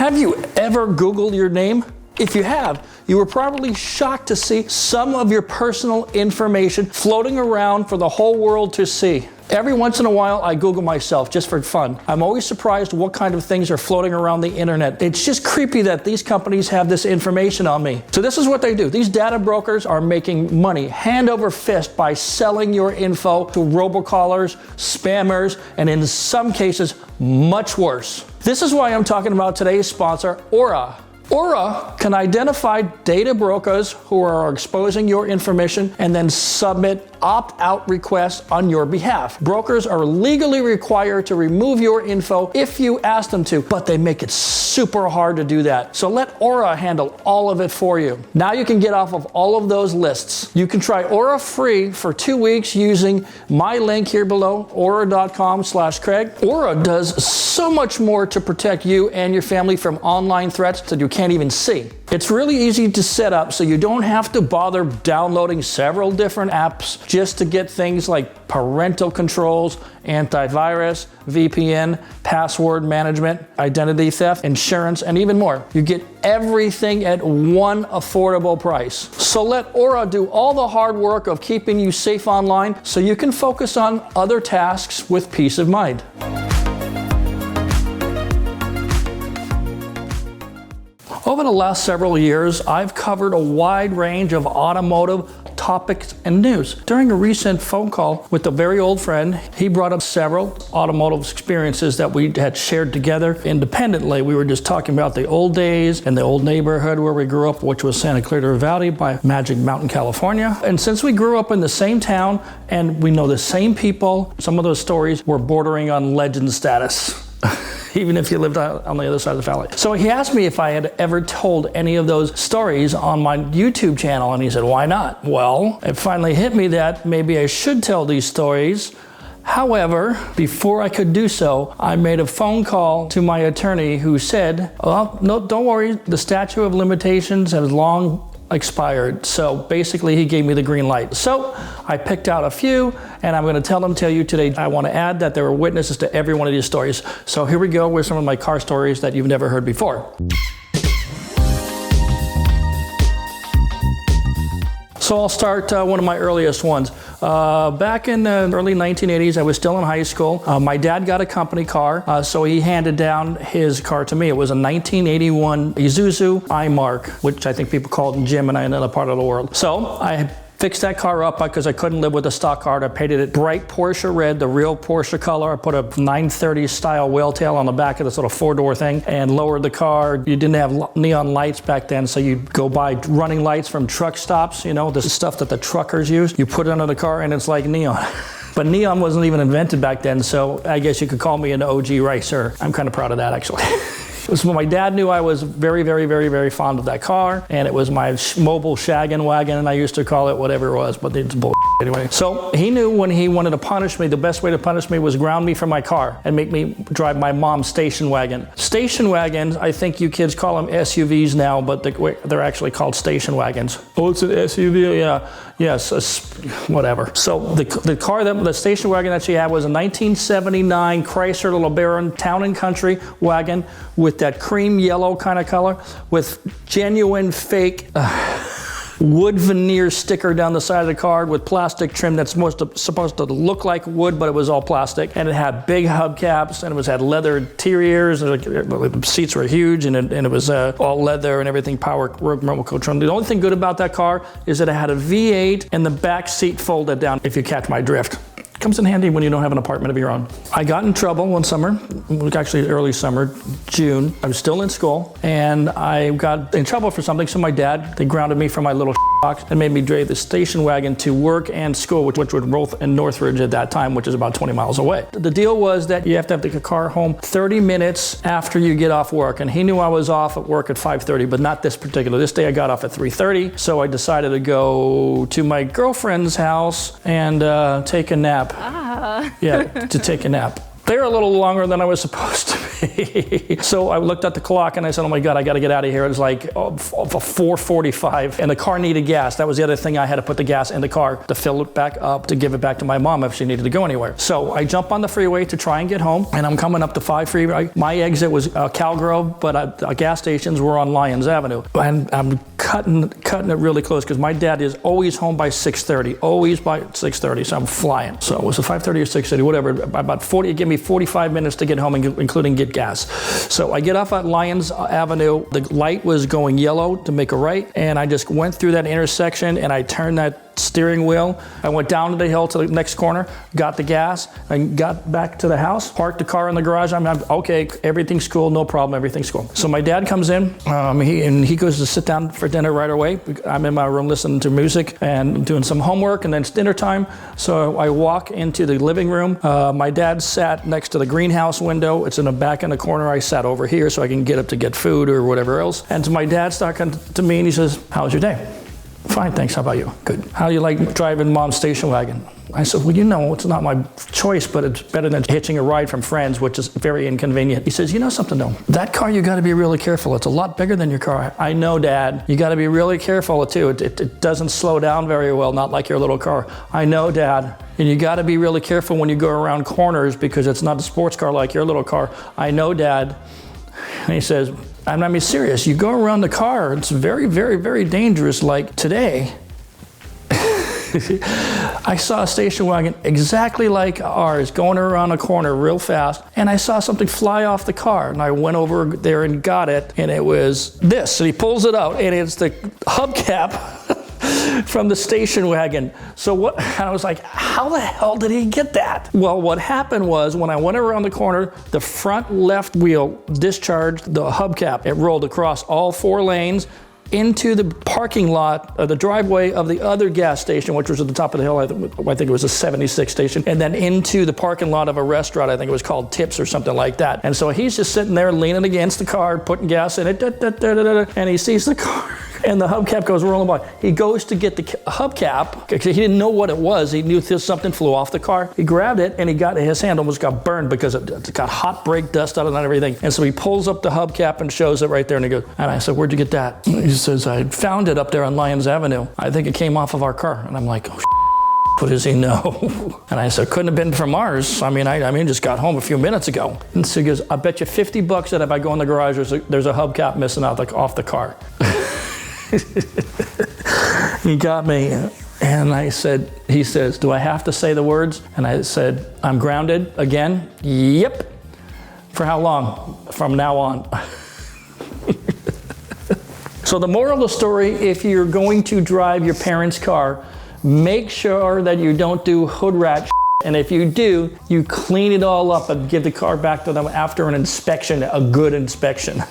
Have you ever Googled your name? If you have, you were probably shocked to see some of your personal information floating around for the whole world to see. Every once in a while, I Google myself just for fun. I'm always surprised what kind of things are floating around the internet. It's just creepy that these companies have this information on me. So this is what they do. These data brokers are making money hand over fist by selling your info to robocallers, spammers, and in some cases, much worse. This is why I'm talking about today's sponsor, Aura. Aura can identify data brokers who are exposing your information and then submit opt-out requests on your behalf. Brokers are legally required to remove your info if you ask them to, but they make it super hard to do that. So let Aura handle all of it for you. Now you can get off of all of those lists. You can try Aura free for 2 weeks using my link here below, aura.com/Craig. Aura does so much more to protect you and your family from online threats that you can't even see. It's really easy to set up, so you don't have to bother downloading several different apps just to get things like parental controls, antivirus, VPN, password management, identity theft, insurance, and even more. You get everything at one affordable price. So let Aura do all the hard work of keeping you safe online so you can focus on other tasks with peace of mind. Over the last several years, I've covered a wide range of automotive topics and news. During a recent phone call with a very old friend, he brought up several automotive experiences that we had shared together independently. We were just talking about the old days and the old neighborhood where we grew up, which was Santa Clara Valley by Magic Mountain, California. And since we grew up in the same town and we know the same people, some of those stories were bordering on legend status. Even if you lived on the other side of the valley. So he asked me if I had ever told any of those stories on my YouTube channel, and he said, why not? Well, it finally hit me that maybe I should tell these stories. However, before I could do so, I made a phone call to my attorney who said, well, no, don't worry, the statute of limitations has long expired. So basically he gave me the green light. So I picked out a few and I'm going to tell you today. I want to add that there were witnesses to every one of these stories. So here we go with some of my car stories that you've never heard before. So I'll start one of my earliest ones. Back in the early 1980s, I was still in high school. My dad got a company car, so he handed down his car to me. It was a 1981 Isuzu iMark, which I think people call it in Gemini in another part of the world. So I fixed that car up because I couldn't live with a stock car. I painted it bright Porsche red, the real Porsche color. I put a 930 style whale tail on the back of this little 4-door thing and lowered the car. You didn't have neon lights back then, so you'd go buy running lights from truck stops. You know, this is stuff that the truckers use. You put it under the car and it's like neon. But neon wasn't even invented back then, so I guess you could call me an OG racer. I'm kind of proud of that, actually. So my dad knew I was very, very, very, very fond of that car, and it was my mobile shaggin' wagon, and I used to call it whatever it was, but it's bull anyway. So he knew when he wanted to punish me, the best way to punish me was ground me from my car and make me drive my mom's station wagon. Station wagons, I think you kids call them SUVs now, but they're actually called station wagons. Oh, it's an SUV? Yeah. Yes, whatever. So the station wagon that she had was a 1979 Chrysler LeBaron Town and Country wagon with that cream yellow kind of color with genuine fake wood veneer sticker down the side of the car with plastic trim that's supposed to look like wood, but it was all plastic. And it had big hubcaps, and it had leather interiors, and the seats were huge, and it was all leather and everything, power remote control. The only thing good about that car is that it had a V8 and the back seat folded down, if you catch my drift. Comes in handy when you don't have an apartment of your own. I got in trouble one summer, actually early summer, June. I was still in school, and I got in trouble for something, so my dad, they grounded me for my little box and made me drive the station wagon to work and school, which were both in Northridge at that time, which is about 20 miles away. The deal was that you have to have the car home 30 minutes after you get off work, and he knew I was off at work at 5:30, but not this particular. This day I got off at 3:30, so I decided to go to my girlfriend's house and take a nap. Yeah, to take a nap. They're a little longer than I was supposed to be. So I looked at the clock and I said, oh my God, I got to get out of here. It was like 4:45 and the car needed gas. That was the other thing. I had to put the gas in the car to fill it back up to give it back to my mom if she needed to go anywhere. So I jump on the freeway to try and get home, and I'm coming up the 5 freeway. My exit was Calgrove, but gas stations were on Lyons Avenue. And I'm cutting it really close because my dad is always home by 6:30, always by 6:30. So I'm flying. So it was a 5:30 or 6:30, whatever. About 40, it gave me 45 minutes to get home, including get gas. So I get off at Lyons Avenue. The light was going yellow to make a right, and I just went through that intersection and I turned that steering wheel. I went down the hill to the next corner, got the gas, and got back to the house, parked the car in the garage. I'm okay, everything's cool, no problem, everything's cool. So my dad comes in, he goes to sit down for dinner right away. I'm in my room listening to music and doing some homework, and then it's dinner time. So I walk into the living room. My dad sat next to the greenhouse window. It's in the back in the corner. I sat over here so I can get up to get food or whatever else. And so my dad's talking to me and he says, "How was your day?" "Fine, thanks. How about you?" "Good." "How do you like driving Mom's station wagon?" I said, "Well, you know, it's not my choice, but it's better than hitching a ride from friends, which is very inconvenient." He says, "You know something though? That car, you got to be really careful. It's a lot bigger than your car." "I know, Dad. You got to be really careful too. It doesn't slow down very well, not like your little car." "I know, Dad. And you got to be really careful when you go around corners because it's not a sports car like your little car." "I know, Dad." And he says, I'm not being serious. You go around the car, it's very, very, very dangerous. Like today, I saw a station wagon exactly like ours going around a corner real fast, and I saw something fly off the car, and I went over there and got it, and it was this. And he pulls it out, and it's the hubcap from the station wagon. So what, and I was like, how the hell did he get that? Well, what happened was when I went around the corner, the front left wheel discharged the hubcap. It rolled across all 4 lanes into the parking lot, the driveway of the other gas station, which was at the top of the hill. I think it was a 76 station, and then into the parking lot of a restaurant. I think it was called Tips or something like that. And so he's just sitting there leaning against the car, putting gas in it, and he sees the car. And the hubcap goes rolling by. He goes to get the hubcap because he didn't know what it was. He knew something flew off the car. He grabbed it and his hand almost got burned because it got hot brake dust out of it and everything. And so he pulls up the hubcap and shows it right there. And he goes, and I said, "Where'd you get that?" He says, "I found it up there on Lyons Avenue. I think it came off of our car." And I'm like, "Oh, what does he know?" And I said, "Couldn't have been from ours. I mean, just got home a few minutes ago." And so he goes, "I bet you $50 that if I go in the garage, there's a hubcap missing out off the car." He got me, and he says, "Do I have to say the words?" And I said, "I'm grounded again." "Yep." "For how long?" "From now on." So the moral of the story, if you're going to drive your parents' car, make sure that you don't do hood rat and if you do, you clean it all up and give the car back to them after an inspection, a good inspection.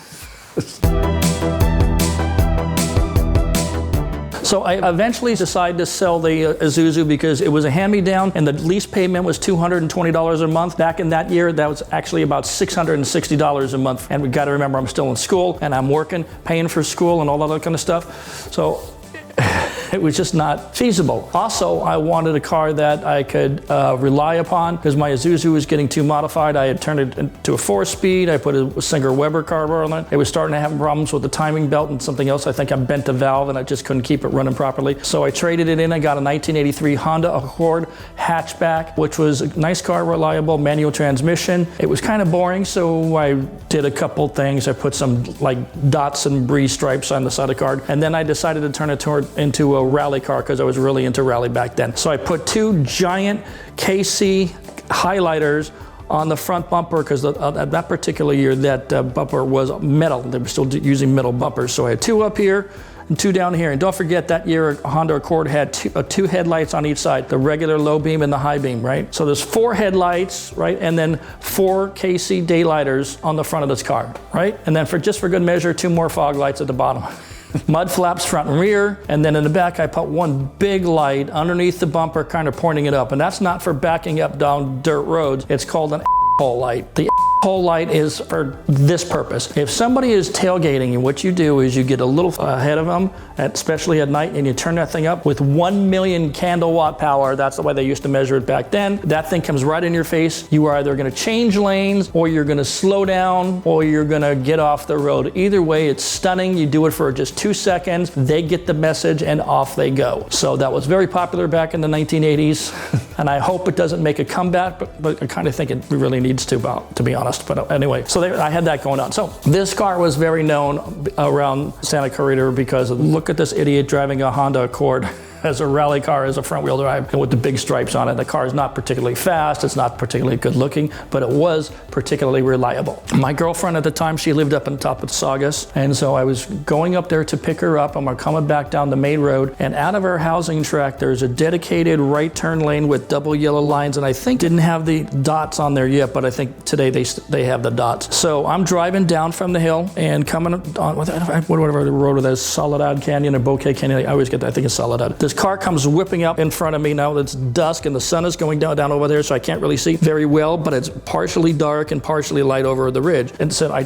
So I eventually decided to sell the Isuzu because it was a hand-me-down and the lease payment was $220 a month. Back in that year, that was actually about $660 a month. And we got to remember, I'm still in school and I'm working, paying for school and all that other kind of stuff. So it was just not feasible. Also, I wanted a car that I could rely upon because my Isuzu was getting too modified. I had turned it into a 4-speed. I put a Singer Weber carburetor on it. It was starting to have problems with the timing belt and something else. I think I bent a valve and I just couldn't keep it running properly. So I traded it in. I got a 1983 Honda Accord hatchback, which was a nice car, reliable, manual transmission. It was kind of boring, so I did a couple things. I put some like Datsun Z stripes on the side of the car, and then I decided to turn it into a rally car because I was really into rally back then. So I put 2 giant KC highlighters on the front bumper because at that particular year that bumper was metal. They were still using metal bumpers. So I had 2 up here and 2 down here. And don't forget that year Honda Accord had 2 headlights on each side, the regular low beam and the high beam, right? So there's 4 headlights, right? And then 4 KC daylighters on the front of this car, right? And then just for good measure, 2 more fog lights at the bottom. Mud flaps front and rear, and then in the back I put 1 big light underneath the bumper kind of pointing it up, and that's not for backing up down dirt roads. It's called an hole light. The whole light is for this purpose. If somebody is tailgating you, what you do is you get a little ahead of them, especially at night, and you turn that thing up with 1 million candle watt power. That's the way they used to measure it back then. That thing comes right in your face. You are either going to change lanes, or you're going to slow down, or you're going to get off the road. Either way, it's stunning. You do it for just 2 seconds. They get the message and off they go. So that was very popular back in the 1980s, and I hope it doesn't make a comeback, but I kind of think it really needs to be honest. But anyway, so I had that going on. So this car was very known around Santa Clarita because look at this idiot driving a Honda Accord as a rally car, as a front wheel drive, and with the big stripes on it. The car is not particularly fast, it's not particularly good looking, but it was particularly reliable. My girlfriend at the time, she lived up on top of Saugus, and so I was going up there to pick her up, and we're coming back down the main road, and out of our housing tract, there's a dedicated right turn lane with double yellow lines, and I think didn't have the dots on there yet, but I think today they have the dots. So I'm driving down from the hill and coming on, whatever the road is, Soledad Canyon or Bouquet Canyon, I always get that, I think it's Soledad. This car comes whipping up in front of me. Now it's dusk and the sun is going down over there, so I can't really see very well, but it's partially dark and partially light over the ridge. And so I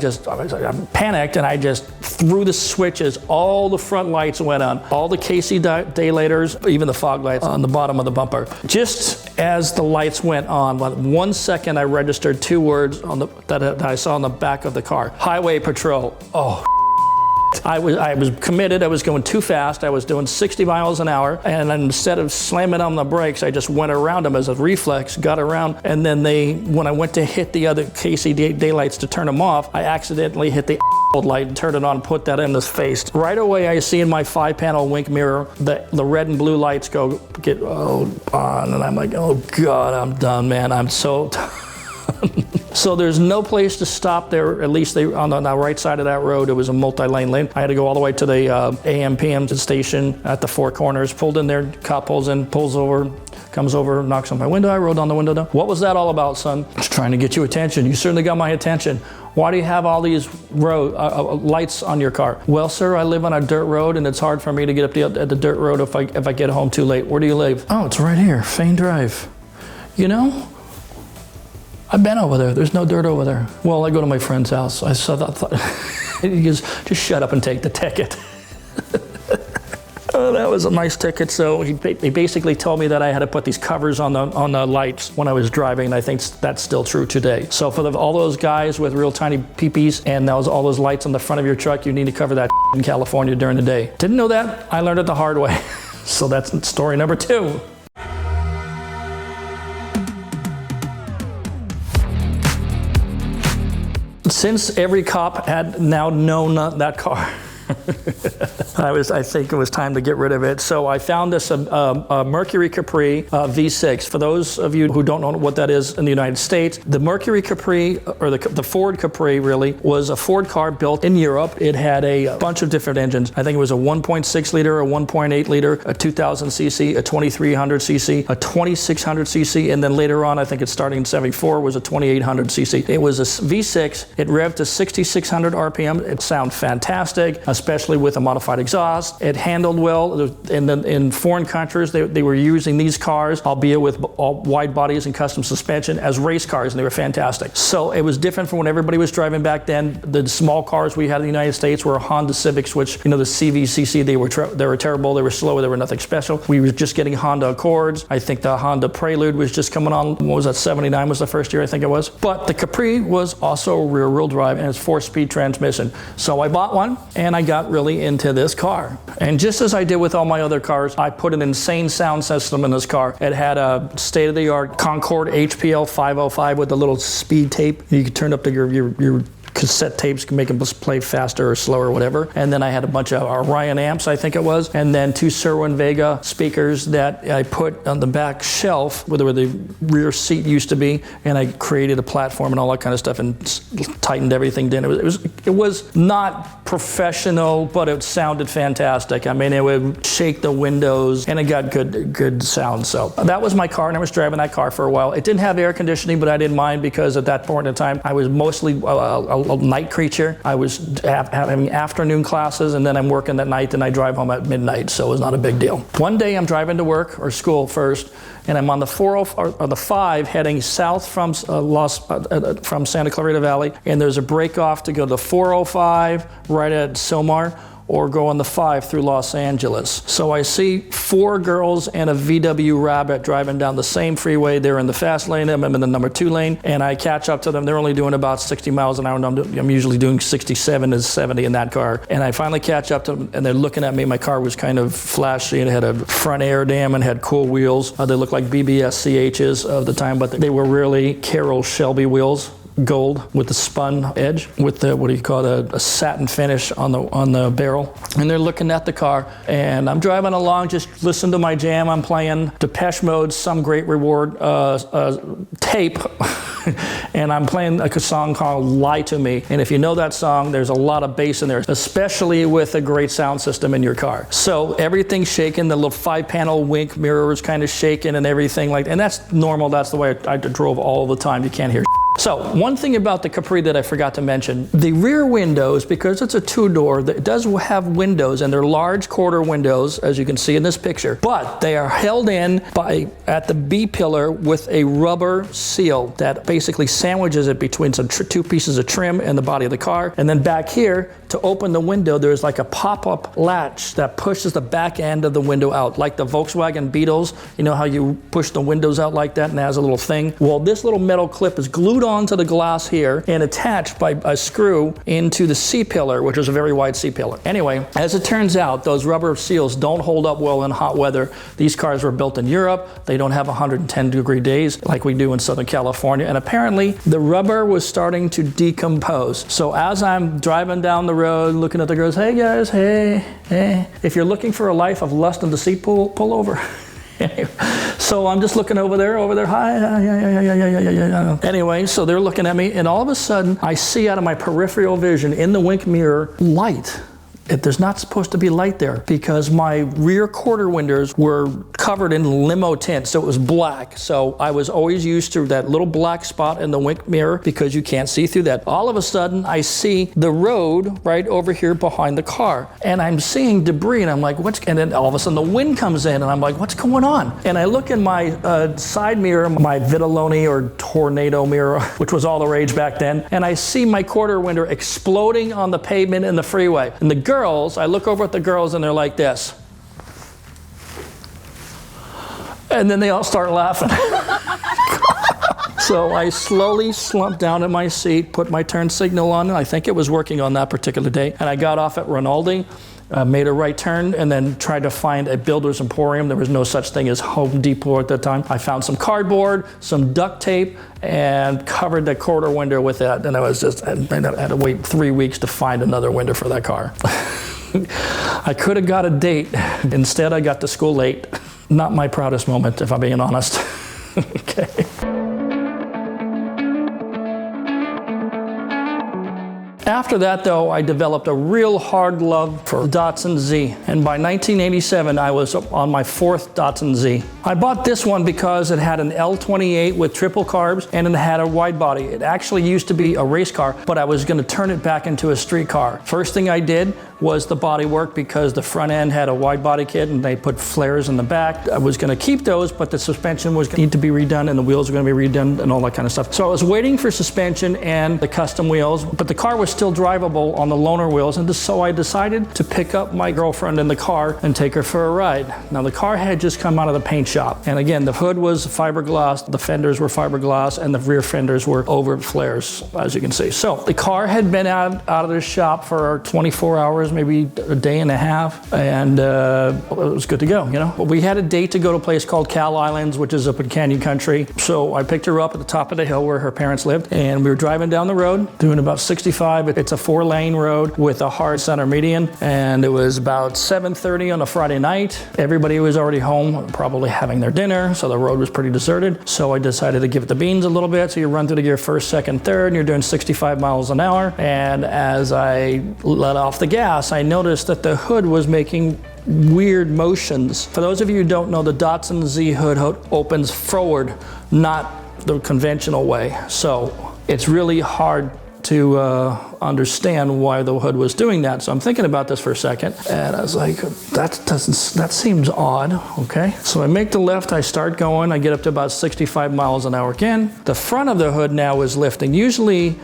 panicked, and I just threw the switches. All the front lights went on, all the KC daylighters, even the fog lights on the bottom of the bumper. Just as the lights went on, 1 second, I registered 2 words that I saw on the back of the car: highway patrol. Oh. I was committed. I was going too fast. I was doing 60 miles an hour, and instead of slamming on the brakes, I just went around them as a reflex, got around, and then when I went to hit the other KC daylights to turn them off, I accidentally hit the light and turned it on, put that in his face. Right away, I see in my 5-panel wink mirror the red and blue lights get on, and I'm like, oh God, I'm done, man. I'm so So there's no place to stop there, at least on the right side of that road. It was a multi-lane lane. I had to go all the way to the AM/PM station at the Four Corners, pulled in there, cop pulls in, pulls over, comes over, knocks on my window. I rolled down the window down. What was that all about, son? Just trying to get you attention. You certainly got my attention. Why do you have all these lights on your car? Well, sir, I live on a dirt road, and it's hard for me to get up at the dirt road if I get home too late. Where do you live? Oh, it's right here, Fane Drive. You know? I've been over there. There's no dirt over there. Well, I go to my friend's house. I saw that. He goes, just shut up and take the ticket. Oh, that was a nice ticket. So he basically told me that I had to put these covers on the lights when I was driving, and I think that's still true today. So for all those guys with real tiny peepees and all those lights on the front of your truck, you need to cover that in California during the day. Didn't know that. I learned it the hard way. So that's story number 2. Since every cop had now known that car, I think it was time to get rid of it. So I found this Mercury Capri V6. For those of you who don't know what that is in the United States, the Mercury Capri, or the Ford Capri really, was a Ford car built in Europe. It had a bunch of different engines. I think it was a 1.6 liter, a 1.8 liter, a 2000 cc, a 2300 cc, a 2600 cc, and then later on, I think it's starting in 74, was a 2800 cc. It was a V6. It revved to 6600 RPM. It sounded fantastic, especially with a modified exhaust. It handled well. In foreign countries, they were using these cars, albeit with wide bodies and custom suspension, as race cars, and they were fantastic. So it was different from when everybody was driving back then. The small cars we had in the United States were Honda Civics, which, the CVCC, they were terrible, they were slow, they were nothing special. We were just getting Honda Accords. I think the Honda Prelude was just coming on. What was that, 79 was the first year, I think it was. But the Capri was also rear-wheel drive, and it's 4-speed transmission. So I bought one, and I got really into this car. And just as I did with all my other cars, I put an insane sound system in this car. It had a state-of-the-art Concorde HPL 505 with a little speed tape. You could turn up to your cassette tapes, can make them play faster or slower or whatever. And then I had a bunch of Orion amps, I think it was, and then 2 Serwin Vega speakers that I put on the back shelf where the rear seat used to be, and I created a platform and all that kind of stuff and tightened everything down. It was not professional, but it sounded fantastic. I mean, it would shake the windows, and it got good sound. So that was my car, and I was driving that car for a while. It didn't have air conditioning, but I didn't mind, because at that point in time, I was mostly a night creature. I was having afternoon classes, and then I'm working at night, and I drive home at midnight, so it was not a big deal. One day I'm driving to work or school first, and I'm on the 405 or the 5 heading south from from Santa Clarita Valley, and there's a break off to go to the 405 right at Silmar, or go on the 5 through Los Angeles. So I see 4 girls and a VW Rabbit driving down the same freeway. They're in the fast lane, I'm in the number 2 lane, and I catch up to them. They're only doing about 60 miles an hour, and I'm usually doing 67 to 70 in that car. And I finally catch up to them, and they're looking at me. My car was kind of flashy, and it had a front air dam and had cool wheels. They looked like BBS CHs of the time, but they were really Carroll Shelby wheels. Gold with the spun edge, with the, what do you call it, a satin finish on the barrel. And they're looking at the car, and I'm driving along, just listen to my jam. I'm playing Depeche Mode's Some Great Reward tape, and I'm playing a song called Lie to Me. And if you know that song, there's a lot of bass in there, especially with a great sound system in your car. So everything's shaking, the little 5-panel wink mirror is kind of shaking and everything like that. And that's normal, that's the way I drove all the time. You can't hear. So one thing about the Capri that I forgot to mention, the rear windows, because it's a 2-door, it does have windows, and they're large quarter windows, as you can see in this picture, but they are held in at the B-pillar with a rubber seal that basically sandwiches it between some 2 pieces of trim and the body of the car. And then back here, to open the window, there's like a pop-up latch that pushes the back end of the window out, like the Volkswagen Beetles. You know how you push the windows out like that and it has a little thing? Well, this little metal clip is glued onto the glass here and attached by a screw into the C-pillar, which is a very wide C-pillar. Anyway, as it turns out, those rubber seals don't hold up well in hot weather. These cars were built in Europe. They don't have 110-degree days like we do in Southern California. And apparently, the rubber was starting to decompose. So as I'm driving down the road, looking at the girls, hey guys, hey. If you're looking for a life of lust and deceit, pull over. So I'm just looking over there, hi. Anyway, so they're looking at me, and all of a sudden, I see out of my peripheral vision in the wink mirror light. There's not supposed to be light there because my rear quarter windows were covered in limo tint, so it was black. So I was always used to that little black spot in the wink mirror because you can't see through that. All of a sudden, I see the road right over here behind the car, and I'm seeing debris, and I'm like, and then all of a sudden the wind comes in, and I'm like, what's going on? And I look in my side mirror, my Vitelloni or Tornado mirror, which was all the rage back then, and I see my quarter window exploding on the pavement in the freeway. And the girls, I look over at the girls and they're like this. And then they all start laughing. So I slowly slumped down in my seat, put my turn signal on, and I think it was working on that particular day. And I got off at Rinaldi, made a right turn, and then tried to find a builder's emporium. There was no such thing as Home Depot at that time. I found some cardboard, some duct tape, and covered the quarter window with that. And I had to wait 3 weeks to find another window for that car. I could have got a date. Instead, I got to school late. Not my proudest moment, if I'm being honest. Okay. After that, though, I developed a real hard love for Datsun Z. And by 1987, I was on my 4th Datsun Z. I bought this one because it had an L28 with triple carbs and it had a wide body. It actually used to be a race car, but I was going to turn it back into a street car. First thing I did was the body work because the front end had a wide body kit and they put flares in the back. I was going to keep those, but the suspension was going to need to be redone and the wheels were going to be redone and all that kind of stuff. So I was waiting for suspension and the custom wheels, but the car was still drivable on the loaner wheels, and so I decided to pick up my girlfriend in the car and take her for a ride. Now the car had just come out of the paint shop, and again the hood was fiberglass, the fenders were fiberglass, and the rear fenders were over flares, as you can see. So the car had been out of the shop for 24 hours, maybe a day and a half, and it was good to go, you know. We had a date to go to a place called Cal Islands, which is up in Canyon Country. So I picked her up at the top of the hill where her parents lived, and we were driving down the road, doing about 65. It's a 4-lane road with a hard center median, and it was about 7:30 on a Friday night. Everybody was already home, probably having their dinner, so the road was pretty deserted. So I decided to give it the beans a little bit. So you run through the gear first, second, third, and you're doing 65 miles an hour. And as I let off the gas, I noticed that the hood was making weird motions. For those of you who don't know, the Datsun Z hood opens forward, not the conventional way. So it's really hard to understand why the hood was doing that. So I'm thinking about this for a second, and I was like, that seems odd, okay? So I make the left, I start going, I get up to about 65 miles an hour again. The front of the hood now is lifting. Usually,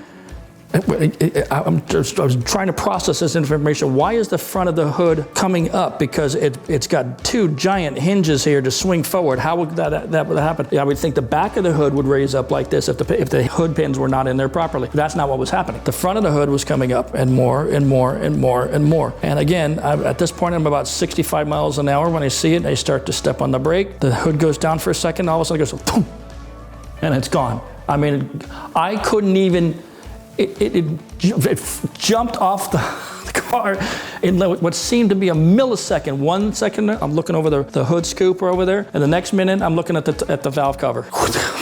I was trying to process this information. Why is the front of the hood coming up? Because it's got two giant hinges here to swing forward. How would that happen? Yeah, I would think the back of the hood would raise up like this if the hood pins were not in there properly. That's not what was happening. The front of the hood was coming up and more and more and more and more. And again, at this point, I'm about 65 miles an hour. When I see it, I start to step on the brake. The hood goes down for a second. All of a sudden it goes, boom, and it's gone. I mean, I couldn't even... It jumped off the car in what seemed to be a millisecond. 1 second, I'm looking over the hood scooper over there, and the next minute, I'm looking at the valve cover.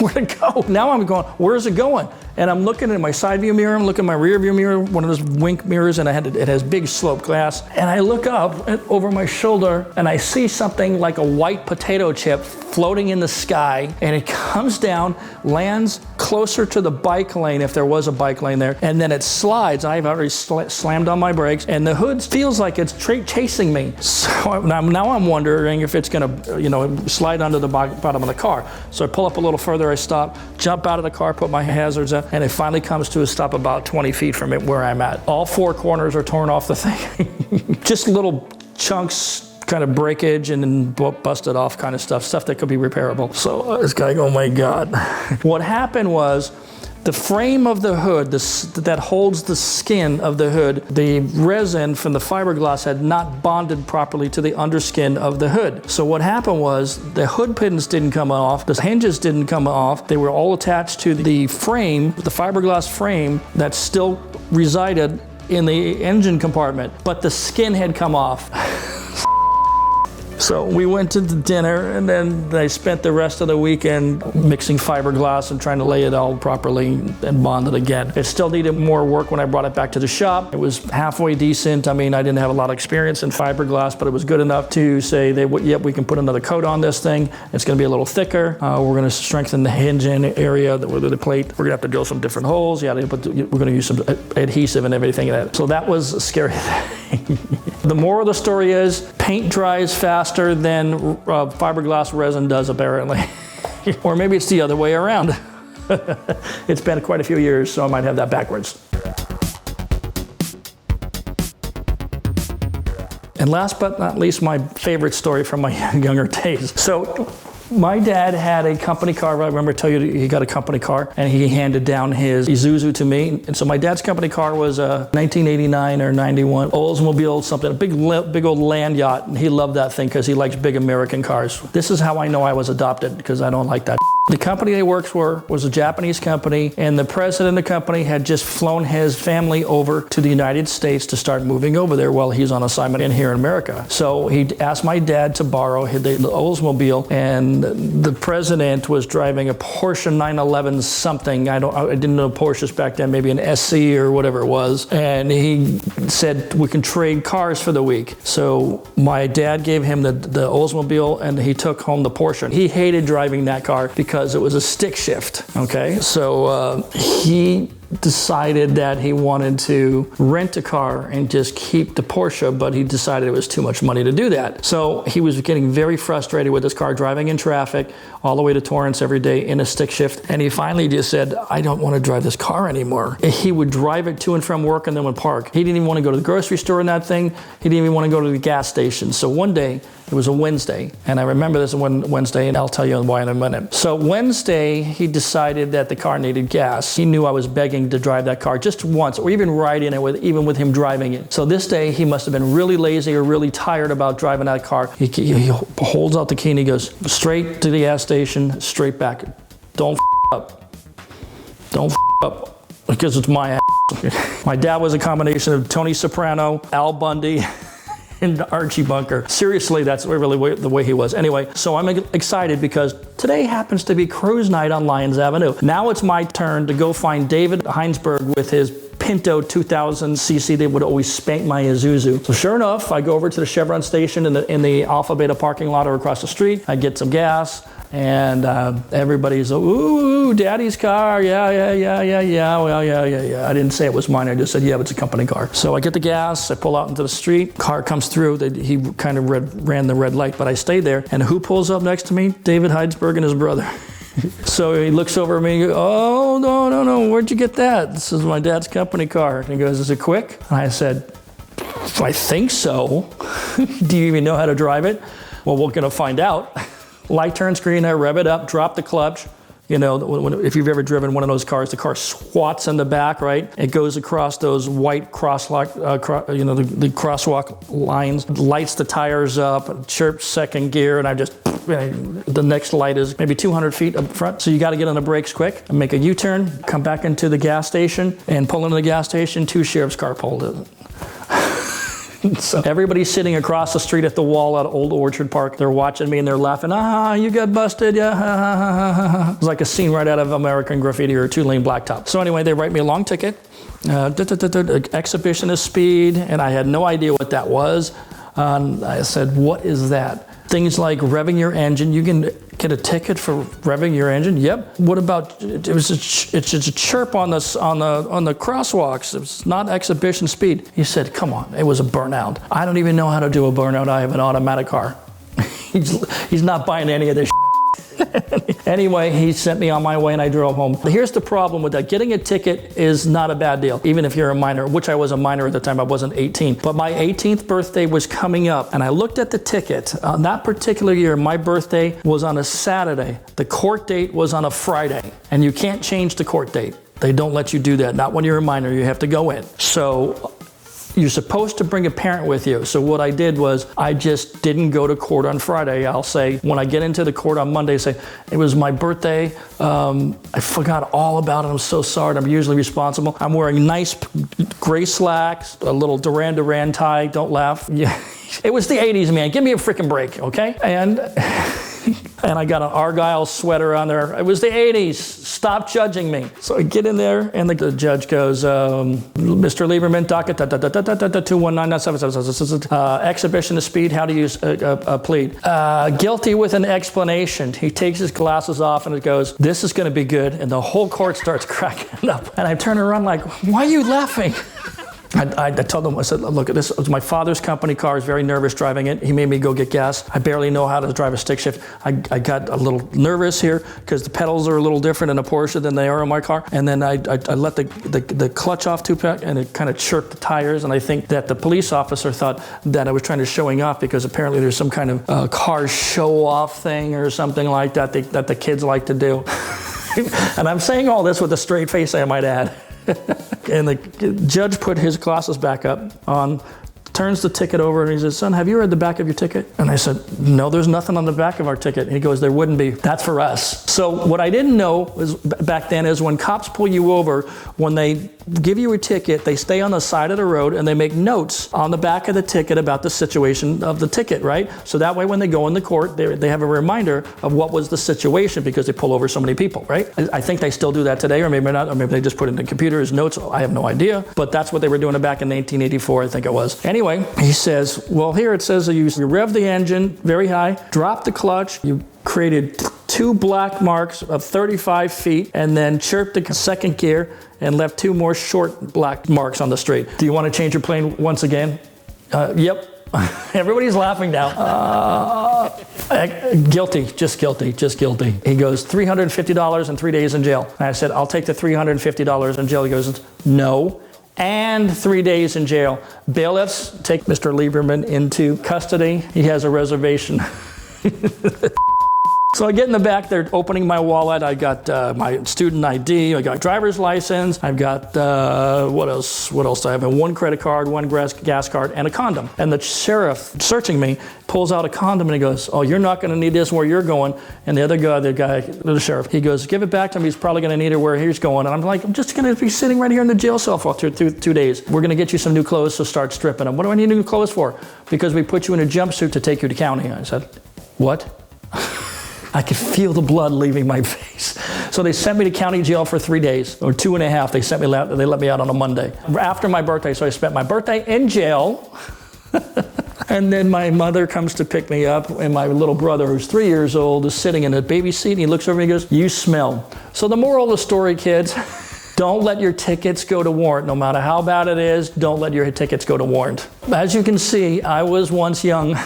Where'd it go? Now I'm going, where's it going? And I'm looking at my side view mirror, I'm looking at my rear view mirror, one of those wink mirrors, and it has big sloped glass. And I look up over my shoulder, and I see something like a white potato chip floating in the sky, and it comes down, lands closer to the bike lane, if there was a bike lane there, and then it slides. I've already slammed on my brakes, and the hood feels like it's chasing me. So now I'm wondering if it's gonna, slide under the bottom of the car. So I pull up a little further, I stop, jump out of the car, put my hazards up, and it finally comes to a stop about 20 feet from it where I'm at. All four corners are torn off the thing. Just little chunks, kind of breakage and then busted off kind of stuff that could be repairable. So this guy, oh my God. What happened was the frame of the hood, that holds the skin of the hood, the resin from the fiberglass had not bonded properly to the underskin of the hood. So what happened was the hood pins didn't come off, the hinges didn't come off, they were all attached to the frame, the fiberglass frame that still resided in the engine compartment, but the skin had come off. So we went to the dinner, and then I spent the rest of the weekend mixing fiberglass and trying to lay it all properly and bond it again. It still needed more work when I brought it back to the shop. It was halfway decent. I mean, I didn't have a lot of experience in fiberglass, but it was good enough to say yep, we can put another coat on this thing. It's gonna be a little thicker. We're gonna strengthen the hinge in area with the plate. We're gonna have to drill some different holes. Yeah, we're gonna use some adhesive and everything like that. So that was a scary thing. The moral of the story is paint dries faster than fiberglass resin does, apparently. Or maybe it's the other way around. It's been quite a few years, so I might have that backwards. And last but not least, my favorite story from my younger days. So my dad had a company car. I remember telling you he got a company car, and he handed down his Isuzu to me. And so my dad's company car was a 1989 or 91 Oldsmobile something, a big old land yacht. And he loved that thing because he likes big American cars. This is how I know I was adopted, because I don't like that. The company they worked for was a Japanese company, and the president of the company had just flown his family over to the United States to start moving over there while he's on assignment in here in America. So he asked my dad to borrow the Oldsmobile, and the president was driving a Porsche 911 something. I didn't know Porsches back then, maybe an SC or whatever it was. And he said, we can trade cars for the week. So my dad gave him the Oldsmobile, and he took home the Porsche. He hated driving that car because it was a stick shift, okay? So he decided that he wanted to rent a car and just keep the Porsche, but he decided it was too much money to do that. So he was getting very frustrated with his car, driving in traffic all the way to Torrance every day in a stick shift. And he finally just said, I don't want to drive this car anymore. He would drive it to and from work and then would park. He didn't even want to go to the grocery store in that thing. He didn't even want to go to the gas station. So one day, it was a Wednesday, and I remember this one Wednesday, and I'll tell you why in a minute. So Wednesday, he decided that the car needed gas. He knew I was begging to drive that car just once, or even ride in it even with him driving it. So this day, he must have been really lazy or really tired about driving that car. He holds out the key and he goes straight to the gas station, straight back. Don't up. Don't up, because it's my ass. My dad was a combination of Tony Soprano, Al Bundy, and Archie Bunker. Seriously, that's really the way he was. Anyway, so I'm excited because today happens to be cruise night on Lyons Avenue. Now it's my turn to go find David Heinsberg with his Pinto 2000cc. They would always spank my Isuzu. So sure enough, I go over to the Chevron station in the Alpha Beta parking lot or across the street. I get some gas, And everybody's, ooh, daddy's car, yeah. Well, yeah. I didn't say it was mine, I just said, yeah, but it's a company car. So I get the gas, I pull out into the street, car comes through, he kind of ran the red light, but I stayed there. And who pulls up next to me? David Heidsberg and his brother. So he looks over at me and goes, oh, no, where'd you get that? This is my dad's company car. And he goes, is it quick? And I said, I think so. Do you even know how to drive it? Well, we're gonna find out. Light turns green, I rev it up, drop the clutch. You know, if you've ever driven one of those cars, the car swats in the back, right? It goes across those white the crosswalk lines, lights the tires up, chirps second gear, and the next light is maybe 200 feet up front. So you got to get on the brakes quick and make a U-turn, come back into the gas station, and pull into the gas station, 2 sheriff's car pulled in. So everybody's sitting across the street at the wall at Old Orchard Park. They're watching me and they're laughing. You got busted, yeah. It's like a scene right out of American Graffiti or Two Lane Blacktop. So anyway, they write me a long ticket, exhibitionist speed, and I had no idea what that was. I said, what is that? Things like revving your engine. You can get a ticket for revving your engine. Yep. What about it's a chirp on the crosswalks. It's not exhibition speed. He said, come on, it was a burnout. I don't even know how to do a burnout. I have an automatic car. He's not buying any of this. Anyway, he sent me on my way and I drove home. But here's the problem with that. Getting a ticket is not a bad deal, even if you're a minor, which I was a minor at the time. I wasn't 18. But my 18th birthday was coming up and I looked at the ticket. On that particular year, my birthday was on a Saturday. The court date was on a Friday. And you can't change the court date. They don't let you do that. Not when you're a minor. You have to go in. So you're supposed to bring a parent with you. So what I did was I just didn't go to court on Friday. I'll say, when I get into the court on Monday, say, it was my birthday. I forgot all about it. I'm so sorry. I'm usually responsible. I'm wearing nice gray slacks, a little Duran Duran tie. Don't laugh. Yeah. It was the 80s, man. Give me a freaking break, okay? And I got an Argyle sweater on there. It was the 80s. Stop judging me. So I get in there, and the judge goes, Mr. Lieberman, docket 2199777, exhibition of speed. How do you plead? Guilty with an explanation. He takes his glasses off, and it goes, this is going to be good. And the whole court starts cracking up. And I turn around like, why are you laughing? I told him, I said, look, this was my father's company car. I was very nervous driving it. He made me go get gas. I barely know how to drive a stick shift. I got a little nervous here because the pedals are a little different in a Porsche than they are in my car. And then I let the clutch off too fast and it kind of chirped the tires. And I think that the police officer thought that I was trying to showing off because apparently there's some kind of car show off thing or something like that that the kids like to do. And I'm saying all this with a straight face, I might add. And the judge put his glasses back up on, turns the ticket over, and he says, son, have you read the back of your ticket? And I said, no, there's nothing on the back of our ticket. And he goes, there wouldn't be. That's for us. So what I didn't know is, back then is when cops pull you over, when they give you a ticket, they stay on the side of the road and they make notes on the back of the ticket about the situation of the ticket, right? So that way when they go in the court, they have a reminder of what was the situation because they pull over so many people, right? I think they still do that today, or maybe not, or maybe they just put it in the computer as notes. I have no idea, but that's what they were doing back in 1984, I think it was. Anyway, he says, well, here it says that you rev the engine very high, drop the clutch, you created 2 black marks of 35 feet, and then chirped the second gear and left 2 more short black marks on the straight. Do you want to change your plane once again? Yep. Everybody's laughing now. Guilty, just guilty, just guilty. He goes, $350 and 3 days in jail. And I said, I'll take the $350 in jail. He goes, no. And 3 days in jail. Bailiffs take Mr. Lieberman into custody. He has a reservation. So I get in the back, they're opening my wallet. I got my student ID, I got driver's license, I've got, what else do I have? 1 credit card, 1 gas card, and a condom. And the sheriff searching me pulls out a condom and he goes, oh, you're not gonna need this where you're going. And the other guy, the sheriff, he goes, give it back to him, he's probably gonna need it where he's going. And I'm like, I'm just gonna be sitting right here in the jail cell for 2 days. We're gonna get you some new clothes, so start stripping them. What do I need new clothes for? Because we put you in a jumpsuit to take you to county. I said, what? I could feel the blood leaving my face. So they sent me to county jail for 3 days, or 2.5. They let me out on a Monday. After my birthday, so I spent my birthday in jail. And then my mother comes to pick me up, and my little brother, who's 3 years old, is sitting in a baby seat, and he looks over and he goes, "You smell." So the moral of the story, kids, don't let your tickets go to warrant. No matter how bad it is, don't let your tickets go to warrant. As you can see, I was once young.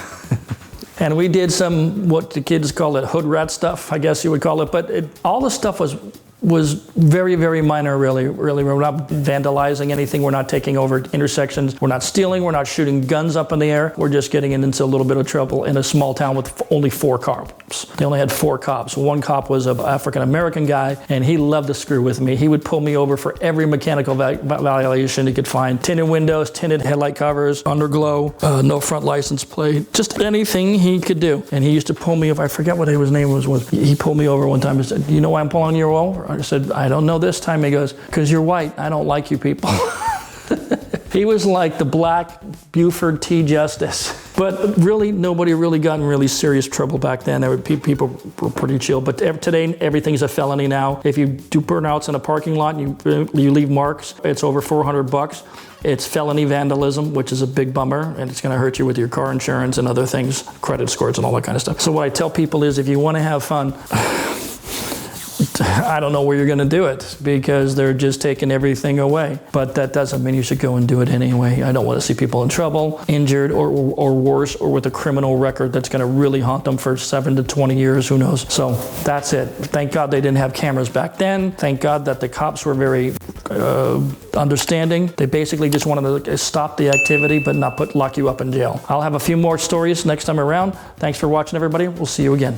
And we did some, what the kids call it, hood rat stuff, I guess you would call it. But all the stuff was very, very minor, really. We're not vandalizing anything. We're not taking over intersections. We're not stealing. We're not shooting guns up in the air. We're just getting into a little bit of trouble in a small town with only 4 cops. They only had 4 cops. One cop was an African-American guy, and he loved to screw with me. He would pull me over for every mechanical violation he could find. Tinted windows, tinted headlight covers, underglow, no front license plate, just anything he could do. And he used to pull me over. I forget what his name was. He pulled me over one time and said, "You know why I'm pulling you over?" I said, "I don't know this time." He goes, "Because you're white. I don't like you people." He was like the black Buford T. Justice. But really, nobody really got in really serious trouble back then. People were pretty chill. But today, everything's a felony now. If you do burnouts in a parking lot and you leave marks, it's over $400. It's felony vandalism, which is a big bummer, and it's going to hurt you with your car insurance and other things, credit scores and all that kind of stuff. So what I tell people is, if you want to have fun, I don't know where you're going to do it, because they're just taking everything away. But that doesn't mean you should go and do it anyway. I don't want to see people in trouble, injured, or worse, or with a criminal record that's going to really haunt them for 7 to 20 years, who knows. So that's it. Thank God they didn't have cameras back then. Thank God that the cops were very understanding. They basically just wanted to stop the activity, but not lock you up in jail. I'll have a few more stories next time around. Thanks for watching, everybody. We'll see you again.